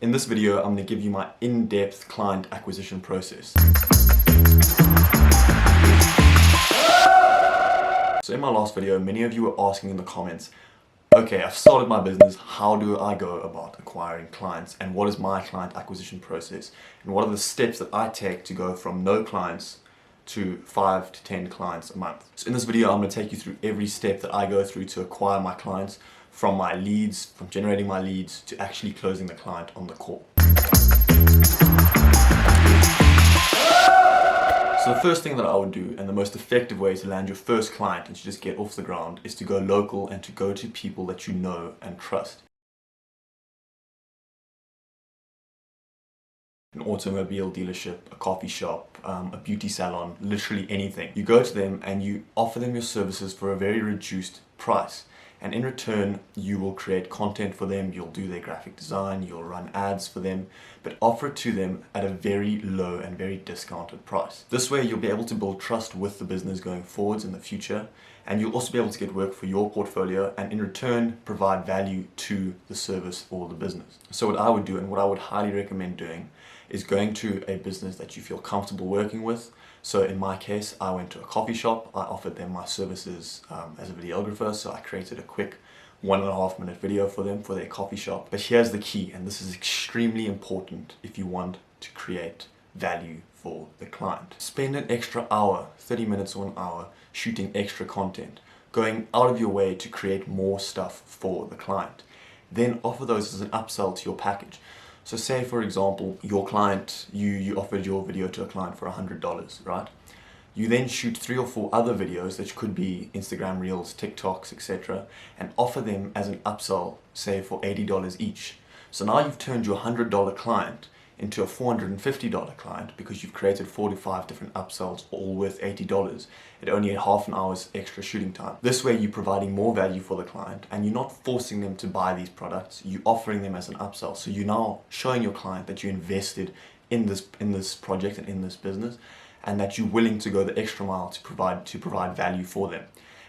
In this video, I'm going to give you my in-depth client acquisition process. So in my last video, many of you were asking in the comments, okay, I've started my business, how do I go about acquiring clients, and what is my client acquisition process, and what are the steps that I take to go from no clients to 5 to 10 clients a month. So in this video, I'm going to take you through every step that I go through to acquire my clients, from my leads, from generating my leads, to actually closing the client on the call. So the first thing that I would do, and the most effective way to land your first client and to just get off the ground, is to go local and to go to people that you know and trust. An automobile dealership, a coffee shop, a beauty salon, literally anything. You go to them and you offer them your services for a very reduced price. And in return, you will create content for them, you'll do their graphic design, you'll run ads for them, but offer it to them at a very low and very discounted price. This way, you'll be able to build trust with the business going forwards in the future, and you'll also be able to get work for your portfolio and in return, provide value to the service or the business. So what I would do, and what I would highly recommend doing, is going to a business that you feel comfortable working with. So in my case, I went to a coffee shop, I offered them my services as a videographer, so I created a quick 1.5 minute video for them for their coffee shop. But here's the key, and this is extremely important if you want to create value for the client. Spend an extra hour, 30 minutes or an hour, shooting extra content, going out of your way to create more stuff for the client. Then offer those as an upsell to your package. So say, for example, your client, you offered your video to a client for $100, right? You then shoot 3 or 4 other videos that could be Instagram Reels, TikToks, etc. and offer them as an upsell, say for $80 each. So now you've turned your $100 client into a $450 client because you've created 4 to 5 different upsells, all worth $80 at only half an hour's extra shooting time. This way you're providing more value for the client and you're not forcing them to buy these products, you're offering them as an upsell. So you're now showing your client that you invested in this project and in this business, and that you're willing to go the extra mile to provide value for them.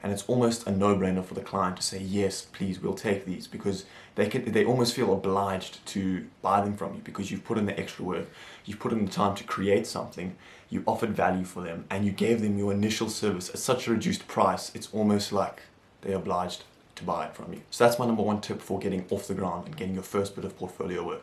And it's almost a no-brainer for the client to say, yes, please, we'll take these, because they almost feel obliged to buy them from you because you've put in the extra work, you've put in the time to create something, you offered value for them, and you gave them your initial service at such a reduced price, it's almost like they're obliged to buy it from you. So that's my number 1 tip for getting off the ground and getting your first bit of portfolio work.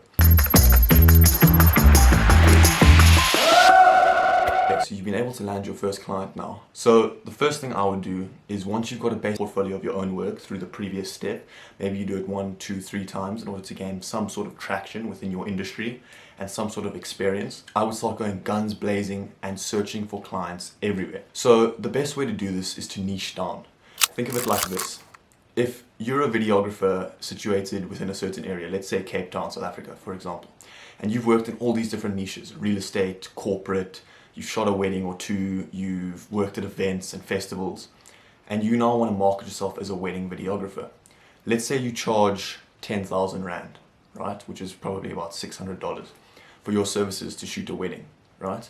So you've been able to land your first client now. So the first thing I would do is, once you've got a base portfolio of your own work through the previous step, maybe you do it 1, 2, 3 times in order to gain some sort of traction within your industry and some sort of experience, I would start going guns blazing and searching for clients everywhere. So the best way to do this is to niche down. Think of it like this. If you're a videographer situated within a certain area, let's say Cape Town, South Africa, for example, and you've worked in all these different niches, real estate, corporate, you've shot a wedding or 2, you've worked at events and festivals, and you now want to market yourself as a wedding videographer. Let's say you charge 10,000 Rand, right? Which is probably about $600 for your services to shoot a wedding, right?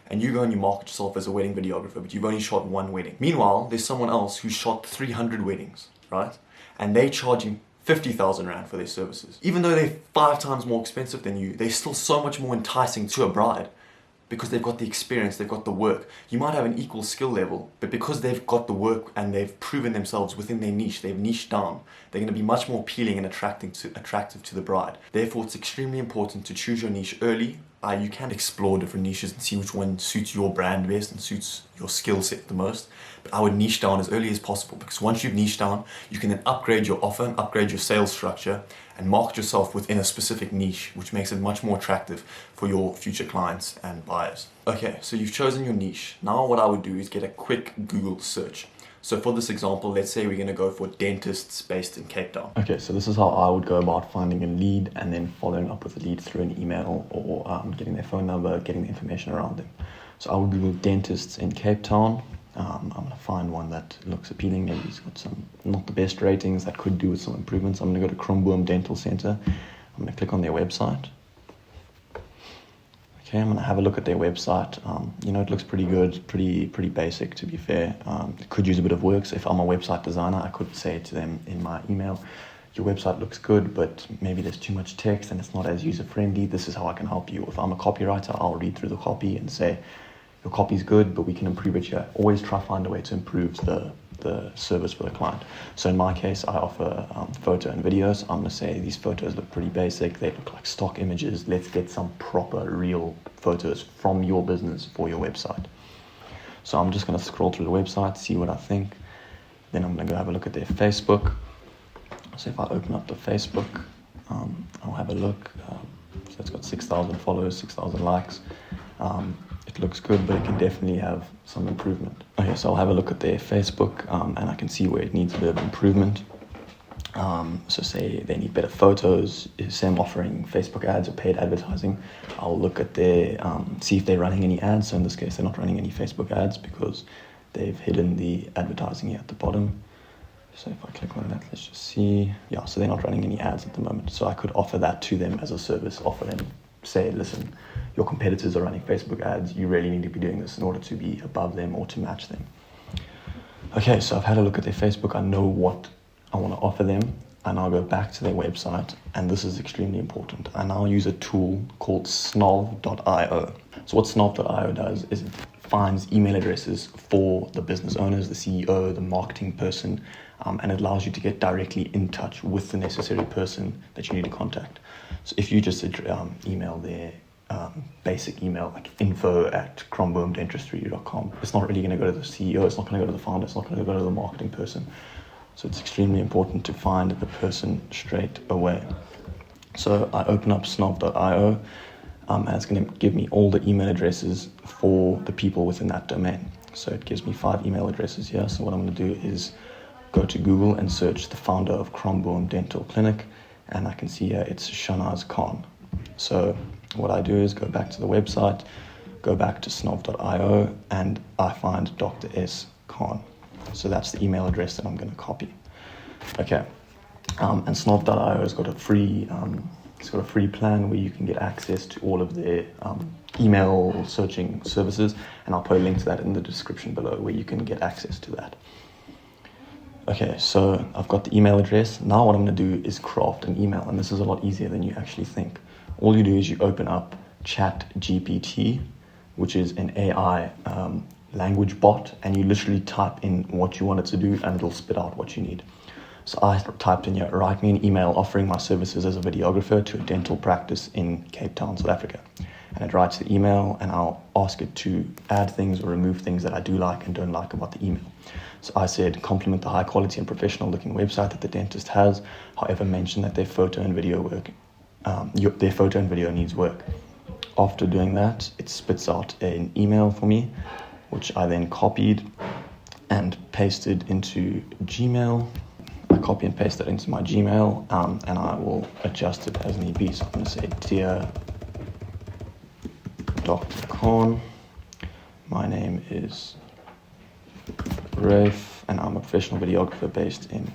And you go and you market yourself as a wedding videographer, but you've only shot 1 wedding. Meanwhile, there's someone else who shot 300 weddings, right? And they're charging 50,000 Rand for their services. Even though they're 5 times more expensive than you, they're still so much more enticing to a bride, because they've got the experience, they've got the work. You might have an equal skill level, but because they've got the work and they've proven themselves within their niche, they've niched down, they're going to be much more appealing and attractive to the bride. Therefore, it's extremely important to choose your niche early. You can explore different niches and see which one suits your brand best and suits your skill set the most. But I would niche down as early as possible, because once you've niched down, you can then upgrade your offer and upgrade your sales structure and market yourself within a specific niche, which makes it much more attractive for your future clients and buyers. Okay, so you've chosen your niche. Now what I would do is get a quick Google search. So for this example, let's say we're going to go for dentists based in Cape Town. Okay, so this is how I would go about finding a lead and then following up with a lead through an email or getting their phone number, getting the information around them. So I would Google dentists in Cape Town. I'm going to find one that looks appealing. Maybe it's got some, not the best ratings, that could do with some improvements. I'm going to go to Kromboom Dental Center. I'm going to click on their website. Okay, I'm going to have a look at their website. It looks pretty good, pretty basic, to be fair. It could use a bit of work. So if I'm a website designer, I could say to them in my email, your website looks good, but maybe there's too much text and it's not as user-friendly. This is how I can help you. If I'm a copywriter, I'll read through the copy and say, your copy's good, but we can improve it here. Always try to find a way to improve the service for the client. So in my case, I offer photo and videos. I'm going to say these photos look pretty basic. They look like stock images. Let's get some proper, real photos from your business for your website. So I'm just going to scroll through the website, see what I think. Then I'm going to go have a look at their Facebook. So if I open up the Facebook, I'll have a look. So it's got 6,000 followers, 6,000 likes. It looks good, but it can definitely have some improvement. Okay, so I'll have a look at their Facebook, and I can see where it needs a bit of improvement. So say they need better photos, say I'm offering Facebook ads or paid advertising, I'll look at their, see if they're running any ads. So in this case, they're not running any Facebook ads because they've hidden the advertising here at the bottom. So if I click on that, let's just see. Yeah, so they're not running any ads at the moment. So I could offer that to them as a service, offer them, say, listen, your competitors are running Facebook ads. You really need to be doing this in order to be above them or to match them. Okay, so I've had a look at their Facebook. I know what I want to offer them, and I'll go back to their website, and this is extremely important. And I'll use a tool called snov.io. So what snov.io does is it finds email addresses for the business owners, the CEO, the marketing person, and it allows you to get directly in touch with the necessary person that you need to contact. So if you just email their basic email, like info@cromboomdentistry.com, it's not really going to go to the CEO, it's not going to go to the founder, it's not going to go to the marketing person. So it's extremely important to find the person straight away. So I open up snov.io, and it's going to give me all the email addresses for the people within that domain. So it gives me 5 email addresses here. So what I'm going to do is go to Google and search the founder of Cromboom Dental Clinic, and I can see here it's Shanaz Khan. So what I do is go back to the website, go back to snov.io, and I find Dr. S. Khan. So that's the email address that I'm going to copy. Okay, and snov.io has got a free plan where you can get access to all of their email searching services, and I'll put a link to that in the description below where you can get access to that. Okay, so I've got the email address. Now what I'm going to do is craft an email, and this is a lot easier than you actually think. All you do is you open up ChatGPT, which is an AI language bot, and you literally type in what you want it to do, and it'll spit out what you need. So I typed in here, write me an email offering my services as a videographer to a dental practice in Cape Town, South Africa. And it writes the email, and I'll ask it to add things or remove things that I do like and don't like about the email. So I said, compliment the high quality and professional looking website that the dentist has. However, mention that their photo and video needs work. After doing that, it spits out an email for me, which I then copied and pasted into Gmail. I copy and paste that into my Gmail, and I will adjust it as need be. So I'm going to say, dear Dr. Khan, my name is Rafe, and I'm a professional videographer based in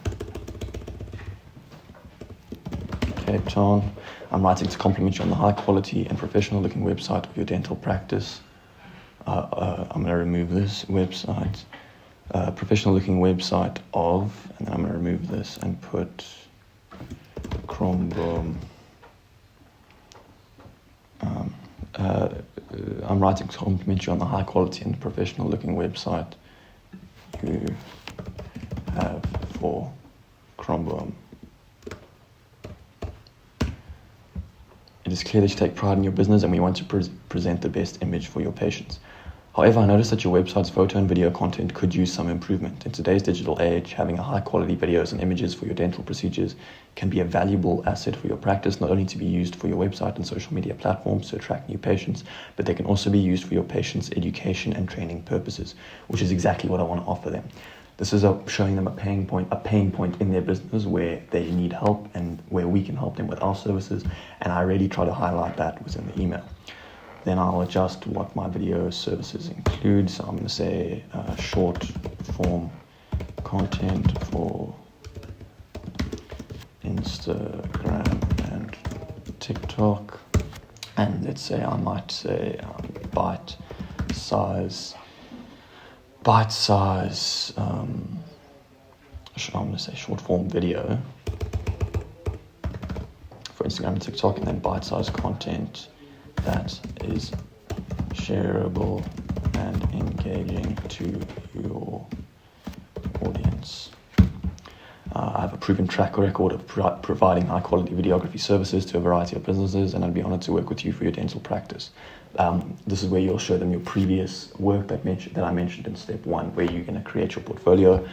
Cape Town. I'm writing to compliment you on the high quality and professional looking website of your dental practice. I'm going to remove this website, professional looking website of, and then I'm going to remove this and put Cromboom. I'm writing to compliment you on the high quality and professional looking website you have for Cromboom. It is clear that you take pride in your business and we want to present the best image for your patients. However, I noticed that your website's photo and video content could use some improvement. In today's digital age, having a high quality videos and images for your dental procedures can be a valuable asset for your practice, not only to be used for your website and social media platforms to attract new patients, but they can also be used for your patients' education and training purposes, which is exactly what I want to offer them. This is showing them a pain point in their business where they need help and where we can help them with our services, and I really try to highlight that within the email. Then I'll adjust what my video services include. So I'm going to say short form content for Instagram and TikTok. And let's say I might say bite size. I'm going to say short form video Instagram and TikTok, and then bite-sized content that is shareable and engaging to your audience. I have a proven track record of providing high-quality videography services to a variety of businesses, and I'd be honored to work with you for your dental practice. This is where you'll show them your previous work that I mentioned in step 1, where you're going to create your portfolio.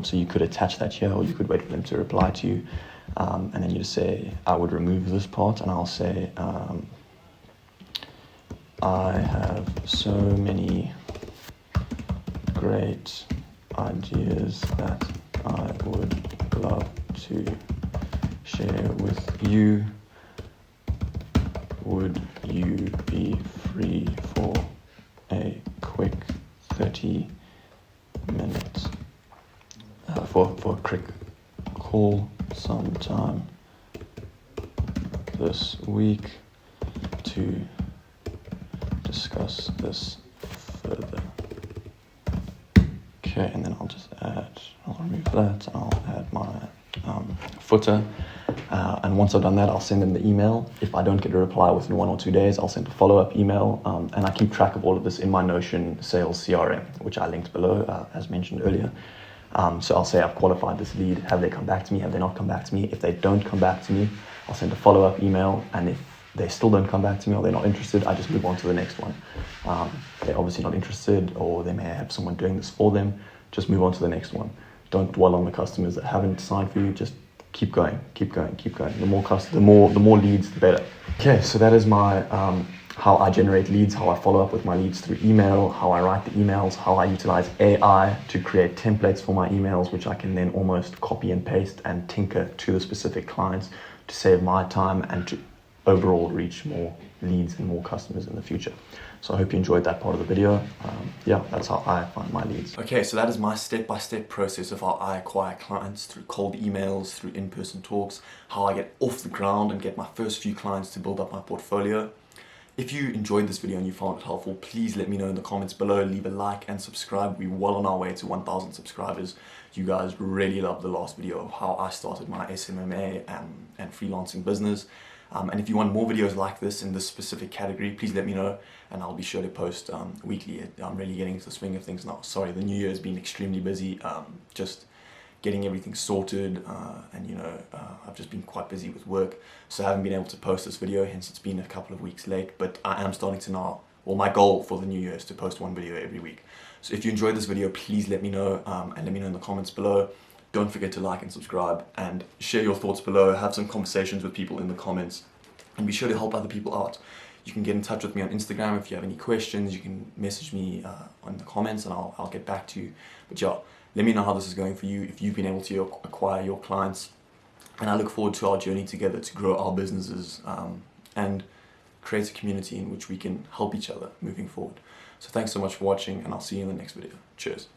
So you could attach that here, or you could wait for them to reply to you. And then you just say, I would remove this part, and I'll say, I have so many great ideas that I would love to share with you. Would you be free for a quick 30 minutes for a quick call sometime this week to discuss this further? Okay, and then I'll remove that, I'll add my footer, and once I've done that, I'll send them the email. If I don't get a reply within 1 or 2 days, I'll send a follow-up email, and I keep track of all of this in my Notion sales CRM, which I linked below, as mentioned earlier. So I'll say I've qualified this lead. Have they come back to me? Have they not come back to me? If they don't come back to me, I'll send a follow-up email, and if they still don't come back to me or they're not interested, I just move on to the next one. They're obviously not interested, or they may have someone doing this for them. Just move on to the next one. Don't dwell on the customers that haven't signed for you. Just keep going. The more leads, the better. Okay, so that is my how I generate leads, how I follow up with my leads through email, how I write the emails, how I utilize AI to create templates for my emails, which I can then almost copy and paste and tinker to the specific clients to save my time and to overall reach more leads and more customers in the future. So I hope you enjoyed that part of the video. That's how I find my leads. Okay, so that is my step-by-step process of how I acquire clients, through cold emails, through in-person talks, how I get off the ground and get my first few clients to build up my portfolio. If you enjoyed this video and you found it helpful, please let me know in the comments below. Leave a like and subscribe. We're well on our way to 1,000 subscribers. You guys really loved the last video of how I started my SMMA and freelancing business. And if you want more videos like this in this specific category, please let me know, and I'll be sure to post weekly. I'm really getting into the swing of things now. Sorry, the new year has been extremely busy, just getting everything sorted, and I've just been quite busy with work, so I haven't been able to post this video, hence it's been a couple of weeks late, but I am starting to now, well, my goal for the new year is to post 1 video every week. So if you enjoyed this video, please let me know, and let me know in the comments below. Don't forget to like and subscribe, and share your thoughts below. Have some conversations with people in the comments, and be sure to help other people out. You can get in touch with me on Instagram if you have any questions. You can message me on the comments, and I'll get back to you. But yeah, let me know how this is going for you, if you've been able to acquire your clients, and I look forward to our journey together to grow our businesses and create a community in which we can help each other moving forward. So thanks so much for watching, and I'll see you in the next video. Cheers.